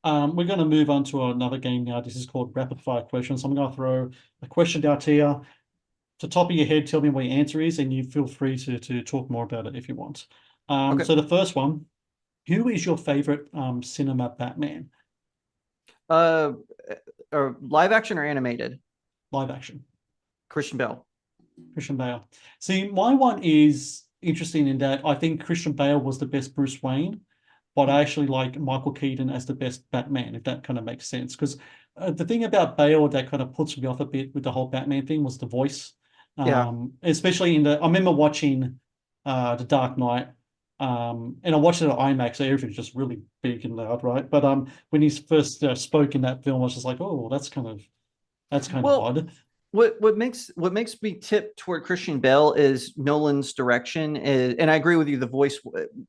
We're going to move on to another game now. This is called rapid fire questions. I'm going to throw a question down to you. To top of your head, tell me what your answer is, and you feel free to talk more about it if you want. Okay. So the first one, who is your favorite cinema Batman? Uh, or live action or animated? Live action. Christian Bale. Christian Bale. See, my one is interesting in that I think Christian Bale was the best Bruce Wayne, but I actually like Michael Keaton as the best Batman, if that kind of makes sense. Because the thing about Bale that kind of puts me off a bit with the whole Batman thing was the voice. Yeah. Especially I remember watching The Dark Knight, and I watched it at IMAX, so everything's just really big and loud, right? But when he first spoke in that film, I was just like, oh, that's kind of Well, odd. what makes me tip toward Christian Bale is Nolan's direction is, and I agree with you. The voice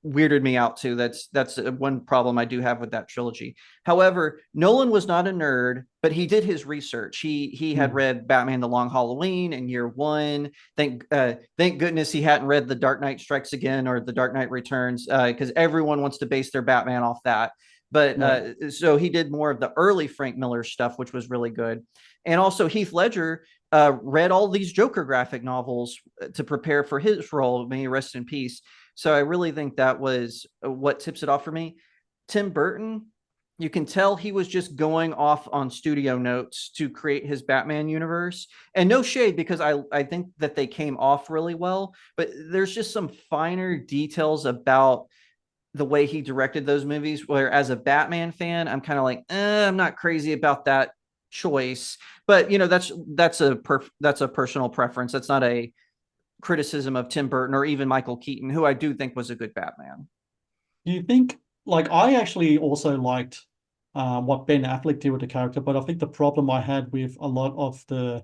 weirded me out too. That's one problem I do have with that trilogy. However, Nolan was not a nerd, but he did his research. He had Hmm. read Batman: The Long Halloween and Year One. Thank goodness he hadn't read The Dark Knight Strikes Again or The Dark Knight Returns, because everyone wants to base their Batman off that. But Yeah. so he did more of the early Frank Miller stuff, which was really good. And also Heath Ledger read all these Joker graphic novels to prepare for his role. May he rest in peace. So I really think that was what tips it off for me. Tim Burton, you can tell he was just going off on studio notes to create his Batman universe. And no shade, because I think that they came off really well, but there's just some finer details about the way he directed those movies, where as a Batman fan, I'm kind of like, I'm not crazy about that choice. But that's a personal preference. That's not a criticism of Tim Burton or even Michael Keaton, who I do think was a good Batman. Do you think, like, I actually also liked what Ben Affleck did with the character, but I think the problem I had with a lot of the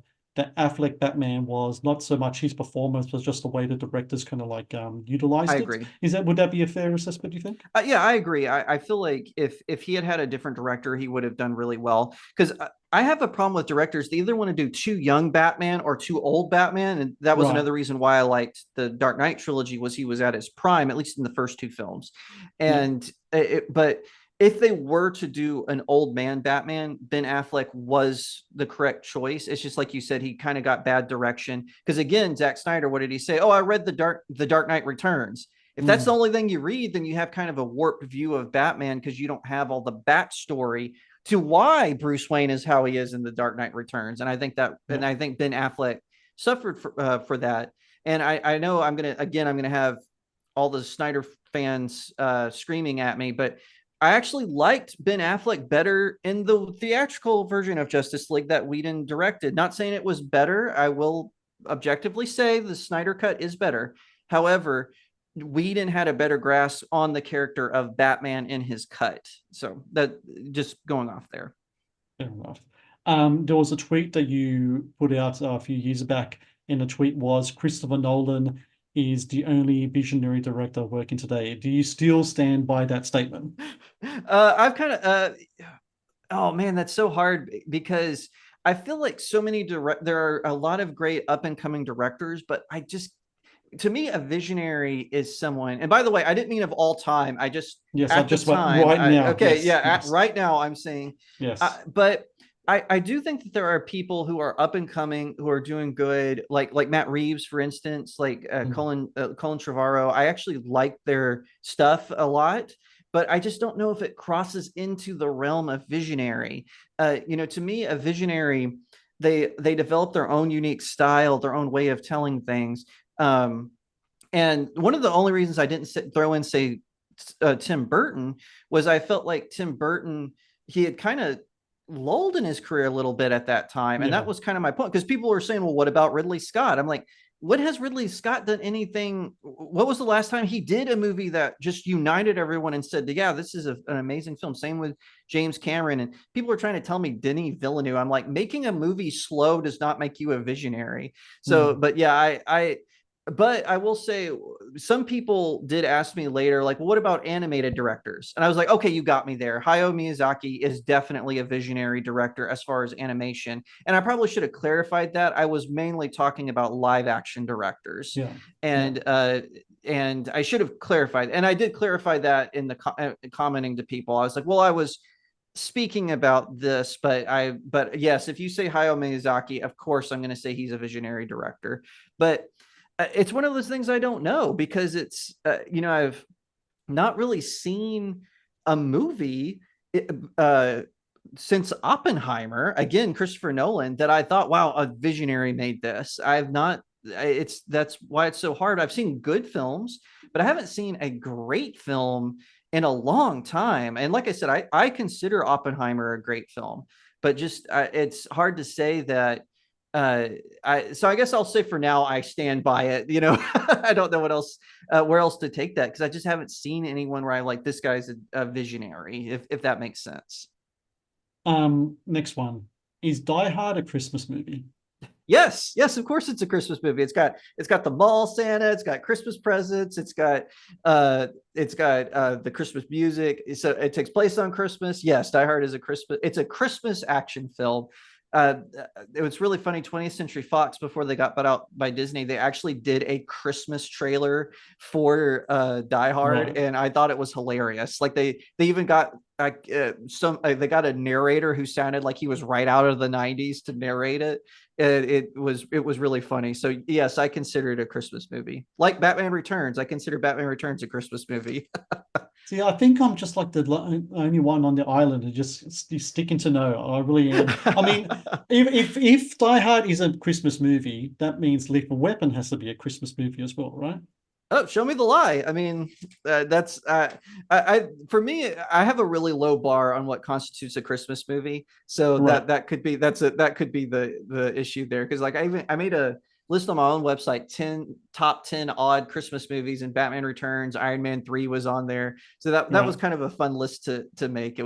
Affleck Batman was not so much his performance, but just the way the directors kind of like I utilized it. agree. Would that be a fair assessment, do you think? Yeah, I agree. I feel like if he had had a different director, he would have done really well. Because I have a problem with directors. They either want to do too young Batman or too old Batman, and that was Right. another reason why I liked the Dark Knight trilogy. Was he was at his prime, at least in the first two films. Yeah. But if they were to do an old man Batman, Ben Affleck was the correct choice. It's just like you said, he kind of got bad direction. Because again, Zack Snyder, what did he say? Oh, I read the Dark Knight Returns. If that's the Mm. only thing you read, then you have kind of a warped view of Batman, because you don't have all the backstory to why Bruce Wayne is how he is in the Dark Knight Returns. Yeah. And I think Ben Affleck suffered for that. And I know I'm gonna have all the Snyder fans screaming at me, but I actually liked Ben Affleck better in the theatrical version of Justice League that Whedon directed. Not saying it was better. I will objectively say the Snyder cut is better. However, Whedon had a better grasp on the character of Batman in his cut. So that, just going off there. Fair enough. There was a tweet that you put out a few years back, and the tweet was Christopher Nolan is the only visionary director working today. Do you still stand by that statement? I've kind of oh man, that's so hard, because I feel like there are a lot of great up and coming directors, but I just, to me, a visionary is someone. And by the way, I didn't mean of all time. I just, Yes, I at the just went time, right now. okay, Yes, yeah, yes, right now I'm saying, yes. but I do think that there are people who are up and coming, who are doing good, like Matt Reeves, for instance, like Mm. Colin Trevorrow. I actually like their stuff a lot, but I just don't know if it crosses into the realm of visionary. To me, a visionary, they develop their own unique style, their own way of telling things. Um, and one of the only reasons I didn't throw in, say, Tim Burton, was I felt like Tim Burton, he had kind of lulled in his career a little bit at that time. And that Yeah. was kind of my point, because people were saying, well, what about Ridley Scott? I'm like, what has Ridley Scott done anything? What was the last time he did a movie that just united everyone and said, yeah, this is an amazing film? Same with James Cameron. And people are trying to tell me Denis Villeneuve. I'm like, making a movie slow does not make you a visionary. So, Mm. but yeah, but I will say, some people did ask me later, like, well, what about animated directors? And I was like, okay, you got me there. Hayao Miyazaki is definitely a visionary director as far as animation. And I probably should have clarified that. I was mainly talking about live action directors. Yeah. Yeah. And and I should have clarified. And I did clarify that in the commenting to people. I was like, well, I was speaking about this, but yes, if you say Hayao Miyazaki, of course I'm going to say he's a visionary director. But it's one of those things I don't know, because it's I've not really seen a movie since Oppenheimer, again, Christopher Nolan, that I thought, wow, a visionary made this. I've not. That's why it's so hard. I've seen good films, but I haven't seen a great film in a long time. And like I said, I consider Oppenheimer a great film, but just it's hard to say that. So I guess I'll say for now I stand by it. I don't know what else, where else to take that, because I just haven't seen anyone where I like, this guy's a visionary, if that makes sense. Next one. Is Die Hard a Christmas movie? Yes, of course it's a Christmas movie. It's got the mall Santa, it's got Christmas presents, it's got the Christmas music. So it takes place on Christmas. Yes, Die Hard is it's a Christmas action film. It was really funny. 20th Century Fox, before they got bought out by Disney, they actually did a Christmas trailer for Die Hard, Right. and I thought it was hilarious. Like they even got they got a narrator who sounded like he was right out of the 90s to narrate it. It was really funny. So yes, I consider it a Christmas movie. Like Batman Returns, I consider Batman Returns a Christmas movie. See, I think I'm just like the only one on the island and just sticking to no. I really am. I mean, if Die Hard is a Christmas movie, that means Lethal Weapon has to be a Christmas movie as well, right? Oh, show me the lie. I mean, that's for me, I have a really low bar on what constitutes a Christmas movie. So Right. that could be that could be the issue there. Because like I made a list on my own website, 10 top 10 odd Christmas movies, and Batman Returns, Iron Man 3 was on there. So that was Right. kind of a fun list to make.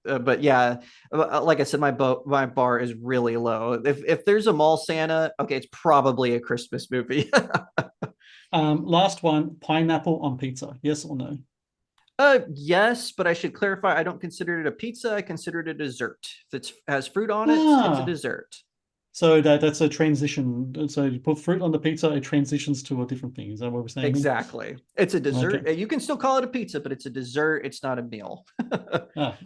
But yeah, like I said, my bar is really low. If there's a mall Santa, okay, it's probably a Christmas movie. Last one, pineapple on pizza. Yes or no? Yes, but I should clarify, I don't consider it a pizza. I consider it a dessert. If it has fruit on it, it's a Ah, dessert. so that's a transition. So you put fruit on the pizza, it transitions to a different thing. Is that what we're saying then? Exactly. It's a Okay. dessert. You can still call it a pizza, but it's a dessert. It's not a meal.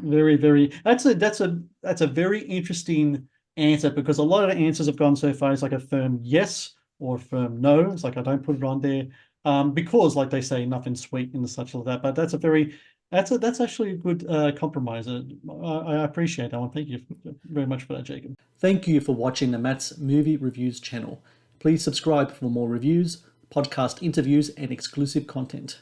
Very, very. That's a very interesting answer, because a lot of the answers have gone so far as like a firm yes or a firm no. It's like I don't put it on there, because like they say, nothing sweet and such like that. But that's actually a good compromise. I appreciate that one. Thank you very much for that, Jacob. Thank you for watching the Matt's Movie Reviews channel. Please subscribe for more reviews, podcast interviews, and exclusive content.